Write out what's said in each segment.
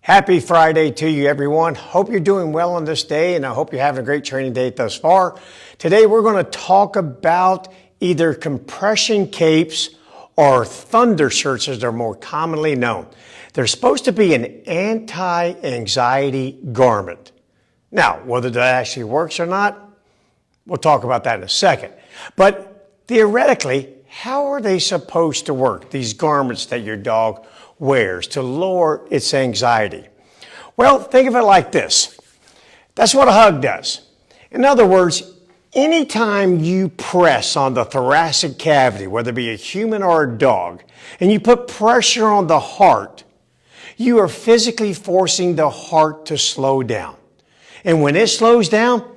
Happy Friday to you, everyone. Hope you're doing well on this day, and I hope you're having a great training day thus far. Today, we're going to talk about either compression capes or Thundershirts, as they're more commonly known. They're supposed to be an anti-anxiety garment. Now, whether that actually works or not, we'll talk about that in a second. But theoretically, how are they supposed to work, these garments that your dog wears to lower its anxiety? Well, think of it like this. That's what a hug does. In other words, anytime you press on the thoracic cavity, whether it be a human or a dog, and you put pressure on the heart, you are physically forcing the heart to slow down. And when it slows down,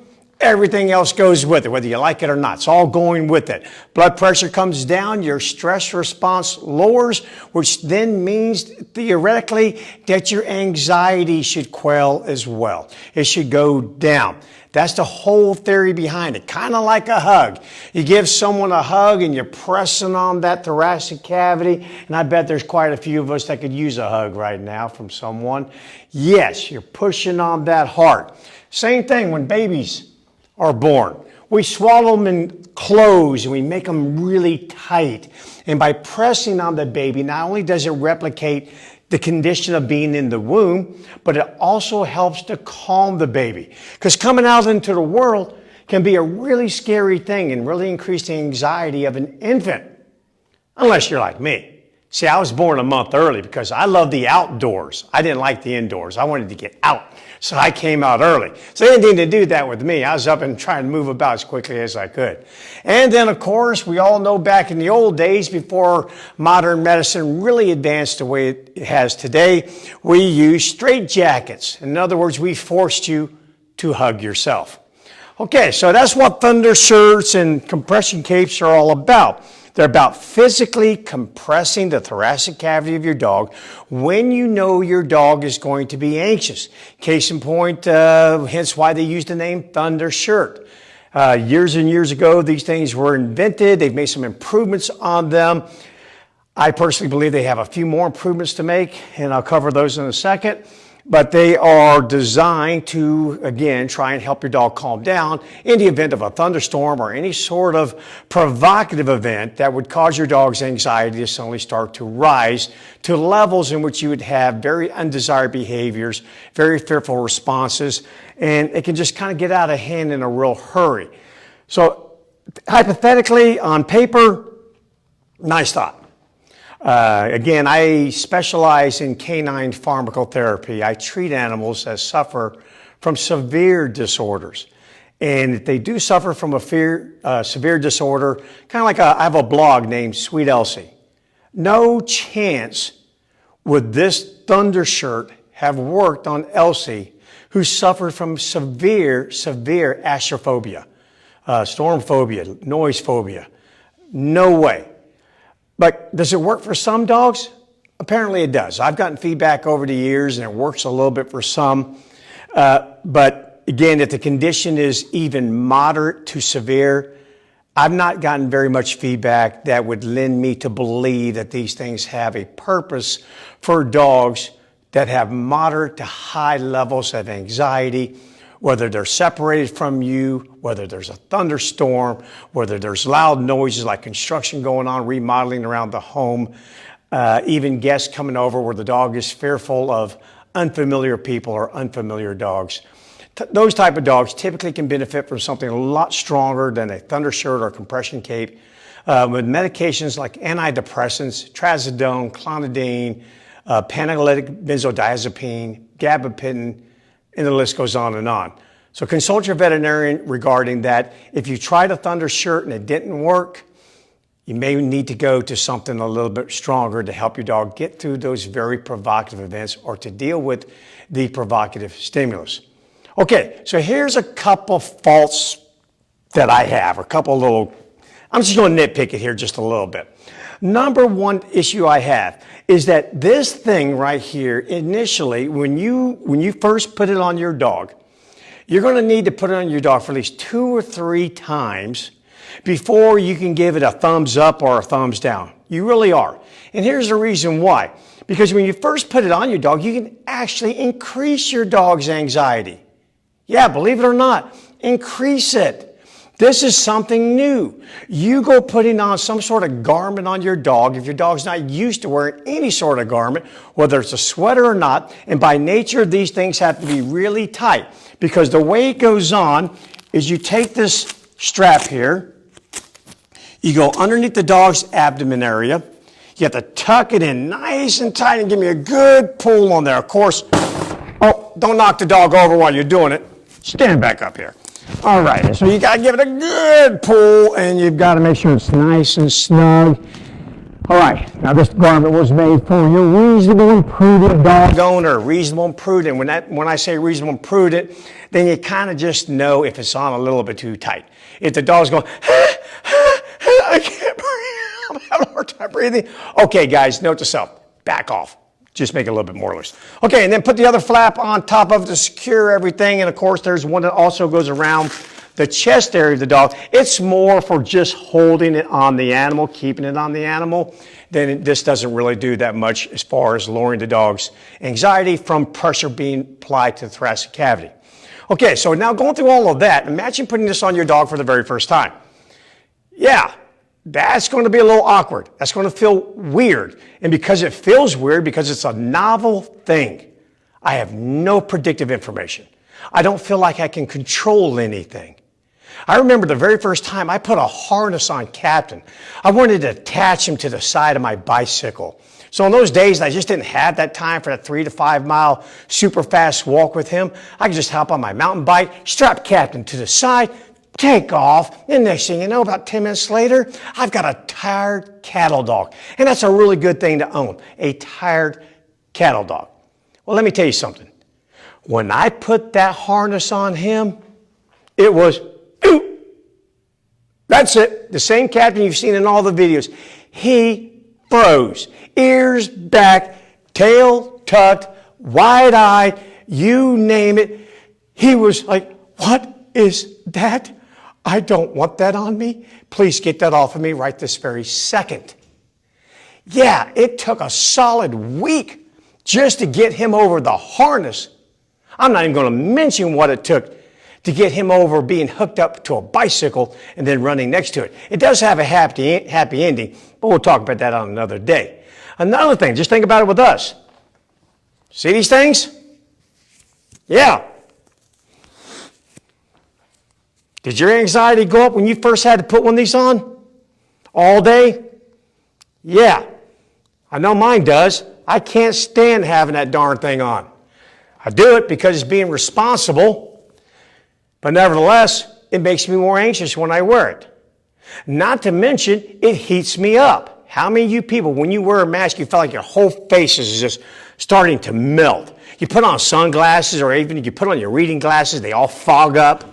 everything else goes with it, whether you like it or not. It's all going with it. Blood pressure comes down, your stress response lowers, which then means theoretically that your anxiety should quell as well. It should go down. That's the whole theory behind it, kind of like a hug. You give someone a hug and you're pressing on that thoracic cavity, and I bet there's quite a few of us that could use a hug right now from someone. Yes, you're pushing on that heart. Same thing when babies are born. We swallow them in clothes and we make them really tight. And by pressing on the baby, not only does it replicate the condition of being in the womb, but it also helps to calm the baby. Because coming out into the world can be a really scary thing and really increase the anxiety of an infant. Unless you're like me. See, I was born a month early because I love the outdoors. I didn't like the indoors. I wanted to get out. So I came out early. So they didn't need to do that with me. I was up and trying to move about as quickly as I could. And then, of course, we all know back in the old days, before modern medicine really advanced the way it has today, we used straitjackets. In other words, we forced you to hug yourself. Okay, so that's what Thundershirts and compression capes are all about. They're about physically compressing the thoracic cavity of your dog when you know your dog is going to be anxious. Case in point, hence why they used the name Thundershirt. Years and years ago, these things were invented. They've made some improvements on them. I personally believe they have a few more improvements to make, and I'll cover those in a second. But they are designed to, again, try and help your dog calm down in the event of a thunderstorm or any sort of provocative event that would cause your dog's anxiety to suddenly start to rise to levels in which you would have very undesired behaviors, very fearful responses, and it can just kind of get out of hand in a real hurry. So hypothetically, on paper, nice thought. Again, I specialize in canine pharmacotherapy. I treat animals that suffer from severe disorders. And if they do suffer from a severe disorder, kind of like I have a blog named Sweet Elsie. No chance would this Thundershirt have worked on Elsie, who suffered from severe astrophobia, storm phobia, noise phobia. No way. But does it work for some dogs? Apparently it does. I've gotten feedback over the years and it works a little bit for some. But again, if the condition is even moderate to severe, I've not gotten very much feedback that would lend me to believe that these things have a purpose for dogs that have moderate to high levels of anxiety, whether they're separated from you, whether there's a thunderstorm, whether there's loud noises like construction going on, remodeling around the home, even guests coming over where the dog is fearful of unfamiliar people or unfamiliar dogs. Those type of dogs typically can benefit from something a lot stronger than a Thundershirt or compression cape, with medications like antidepressants, trazodone, clonidine, panalytic benzodiazepine, gabapentin, and the list goes on and on. So consult your veterinarian regarding that. If you tried a Thundershirt and it didn't work, you may need to go to something a little bit stronger to help your dog get through those very provocative events or to deal with the provocative stimulus. Okay, so here's a couple faults that I have, I'm just going to nitpick it here just a little bit. Number one issue I have is that this thing right here, initially, when you first put it on your dog, you're going to need to put it on your dog for at least 2 or 3 times before you can give it a thumbs up or a thumbs down. You really are. And here's the reason why. Because when you first put it on your dog, you can actually increase your dog's anxiety. Yeah, believe it or not, increase it. This is something new. You go putting on some sort of garment on your dog, if your dog's not used to wearing any sort of garment, whether it's a sweater or not, and by nature, these things have to be really tight. Because the way it goes on is you take this strap here, you go underneath the dog's abdomen area, you have to tuck it in nice and tight and give me a good pull on there. Of course, oh, don't knock the dog over while you're doing it. Stand back up here. All right, so you got to give it a good pull, and you've got to make sure it's nice and snug. All right, now this garment was made for your reasonable and prudent dog owner. Reasonable and prudent. When I say reasonable and prudent, then you kind of just know if it's on a little bit too tight. If the dog's going, I can't breathe, I'm having a hard time breathing. Okay, guys, note to self, back off. Just make it a little bit more loose. Okay, and then put the other flap on top of it to secure everything. And of course, there's one that also goes around the chest area of the dog. It's more for just holding it on the animal, keeping it on the animal. Then this doesn't really do that much as far as lowering the dog's anxiety from pressure being applied to the thoracic cavity. Okay, so now going through all of that, imagine putting this on your dog for the very first time. Yeah, that's going to be a little awkward. That's going to feel weird. And because it feels weird, because it's a novel thing, I have no predictive information. I don't feel like I can control anything. I remember the very first time I put a harness on Captain. I wanted to attach him to the side of my bicycle. So in those days, I just didn't have that time for that 3 to 5 mile super fast walk with him. I could just hop on my mountain bike, strap Captain to the side, take off, and next thing you know, about 10 minutes later, I've got a tired cattle dog. And that's a really good thing to own, a tired cattle dog. Well, let me tell you something. When I put that harness on him, it was, ooh, that's it. The same Captain you've seen in all the videos. He froze, ears back, tail tucked, wide-eyed, you name it. He was like, what is that? I don't want that on me. Please get that off of me right this very second. Yeah, it took a solid week just to get him over the harness. I'm not even going to mention what it took to get him over being hooked up to a bicycle and then running next to it. It does have a happy ending, but we'll talk about that on another day. Another thing, just think about it with us. See these things? Yeah. Did your anxiety go up when you first had to put one of these on? All day? Yeah. I know mine does. I can't stand having that darn thing on. I do it because it's being responsible, but nevertheless, it makes me more anxious when I wear it. Not to mention, it heats me up. How many of you people, when you wear a mask, you feel like your whole face is just starting to melt? You put on sunglasses, or even if you put on your reading glasses, they all fog up.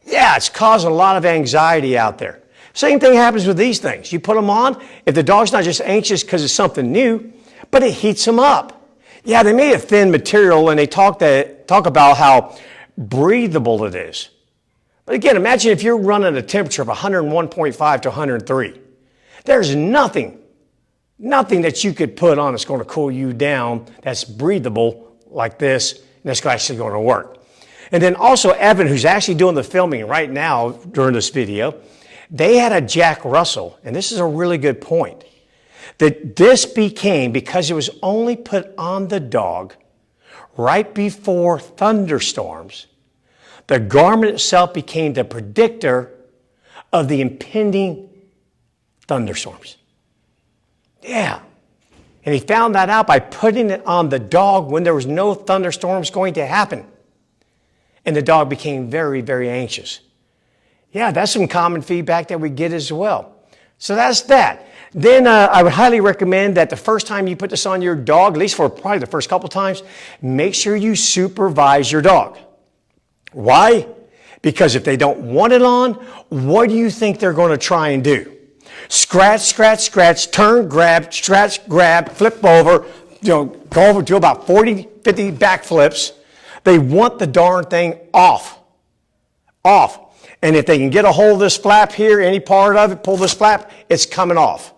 Yeah, it's causing a lot of anxiety out there. Same thing happens with these things. You put them on, if the dog's not just anxious because it's something new, but it heats them up. Yeah, they made a thin material, and they talk about how breathable it is. But again, imagine if you're running a temperature of 101.5 to 103. There's nothing that you could put on that's going to cool you down that's breathable like this, and that's actually going to work. And then also Evan, who's actually doing the filming right now during this video, they had a Jack Russell, and this is a really good point, that this became, because it was only put on the dog right before thunderstorms, the garment itself became the predictor of the impending thunderstorms. Yeah. And he found that out by putting it on the dog when there was no thunderstorms going to happen. And the dog became very, very anxious. Yeah, that's some common feedback that we get as well. So that's that. Then I would highly recommend that the first time you put this on your dog, at least for probably the first couple times, make sure you supervise your dog. Why? Because if they don't want it on, what do you think they're going to try and do? Scratch, scratch, scratch, turn, grab, scratch, grab, flip over, go over to about 40, 50 back flips. They want the darn thing off. And if they can get a hold of this flap here, any part of it, pull this flap, it's coming off.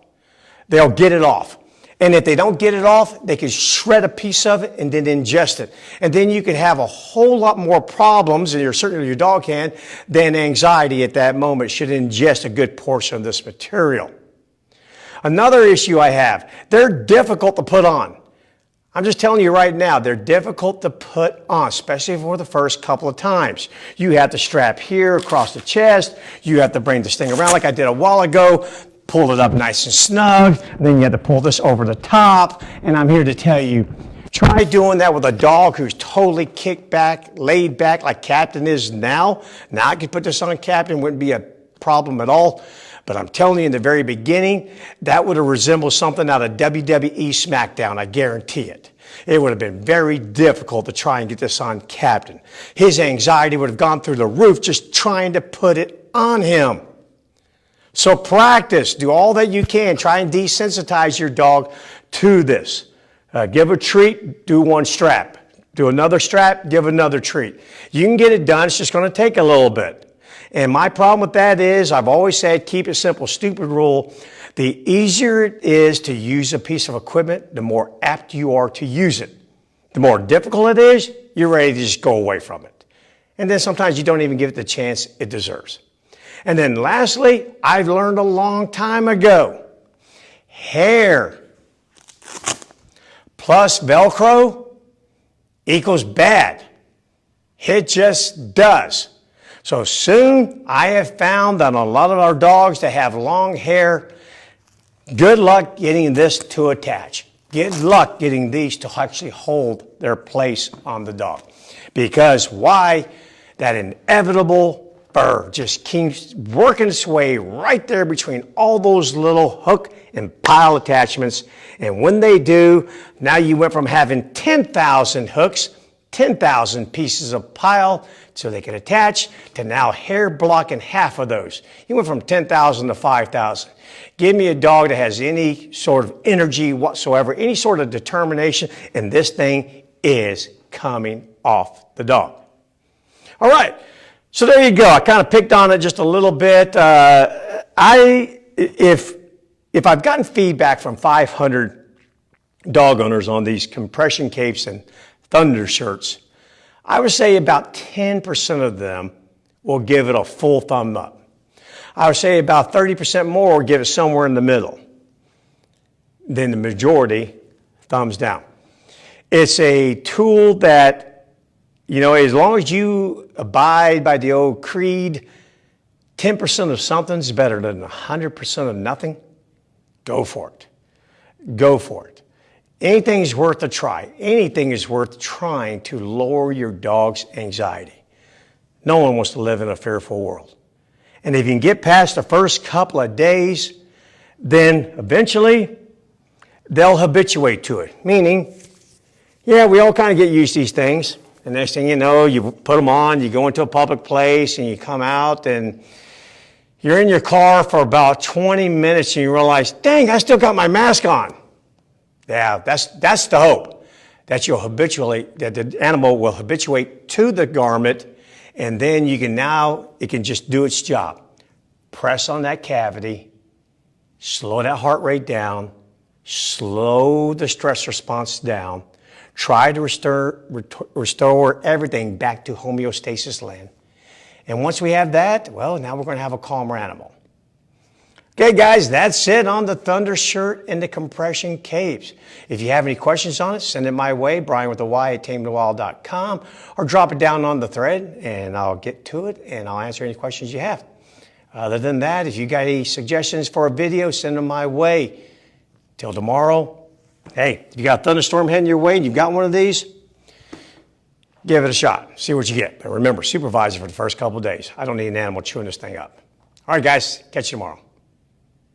They'll get it off. And if they don't get it off, they can shred a piece of it and then ingest it. And then you can have a whole lot more problems, and certainly your dog can, than anxiety at that moment. Should ingest a good portion of this material. Another issue I have, they're difficult to put on. I'm just telling you right now, they're difficult to put on, especially for the first couple of times. You have to strap here across the chest. You have to bring this thing around like I did a while ago. Pull it up nice and snug. Then you have to pull this over the top. And I'm here to tell you, try doing that with a dog who's totally kicked back, laid back like Captain is now. Now I could put this on Captain, wouldn't be a problem at all. But I'm telling you, in the very beginning, that would have resembled something out of WWE SmackDown, I guarantee it. It would have been very difficult to try and get this on Captain. His anxiety would have gone through the roof just trying to put it on him. So practice, do all that you can. Try and desensitize your dog to this. Give a treat, do one strap. Do another strap, give another treat. You can get it done, it's just going to take a little bit. And my problem with that is, I've always said, keep it simple, stupid rule. The easier it is to use a piece of equipment, the more apt you are to use it. The more difficult it is, you're ready to just go away from it. And then sometimes you don't even give it the chance it deserves. And then lastly, I've learned a long time ago, hair plus Velcro equals bad. It just does. So soon, I have found that a lot of our dogs that have long hair, good luck getting this to attach. Good luck getting these to actually hold their place on the dog. Because why? That inevitable fur just keeps working its way right there between all those little hook and pile attachments. And when they do, now you went from having 10,000 hooks, 10,000 pieces of pile so they can attach, to now hair blocking half of those. You went from 10,000 to 5,000. Give me a dog that has any sort of energy whatsoever, any sort of determination, and this thing is coming off the dog. All right, so there you go. I kind of picked on it just a little bit. If I've gotten feedback from 500 dog owners on these compression capes and Thundershirts, I would say about 10% of them will give it a full thumb up. I would say about 30% more will give it somewhere in the middle. Then the majority, thumbs down. It's a tool that, you know, as long as you abide by the old creed, 10% of something's better than 100% of nothing, go for it. Go for it. Anything is worth a try. Anything is worth trying to lower your dog's anxiety. No one wants to live in a fearful world. And if you can get past the first couple of days, then eventually they'll habituate to it. Meaning, yeah, we all kind of get used to these things. The next thing you know, you put them on, you go into a public place, and you come out, and you're in your car for about 20 minutes, and you realize, dang, I still got my mask on. Yeah, that's the hope, that that the animal will habituate to the garment, and then it can just do its job. Press on that cavity, slow that heart rate down, slow the stress response down, try to restore everything back to homeostasis land. And once we have that, well, now we're going to have a calmer animal. Okay, guys, that's it on the Thundershirt and the compression capes. If you have any questions on it, send it my way, Bryan with a Y at tamingthewild.com, or drop it down on the thread, and I'll get to it, and I'll answer any questions you have. Other than that, if you got any suggestions for a video, send them my way. Till tomorrow, hey, if you got a thunderstorm heading your way and you've got one of these, give it a shot. See what you get. But remember, supervise it for the first couple of days. I don't need an animal chewing this thing up. All right, guys, catch you tomorrow.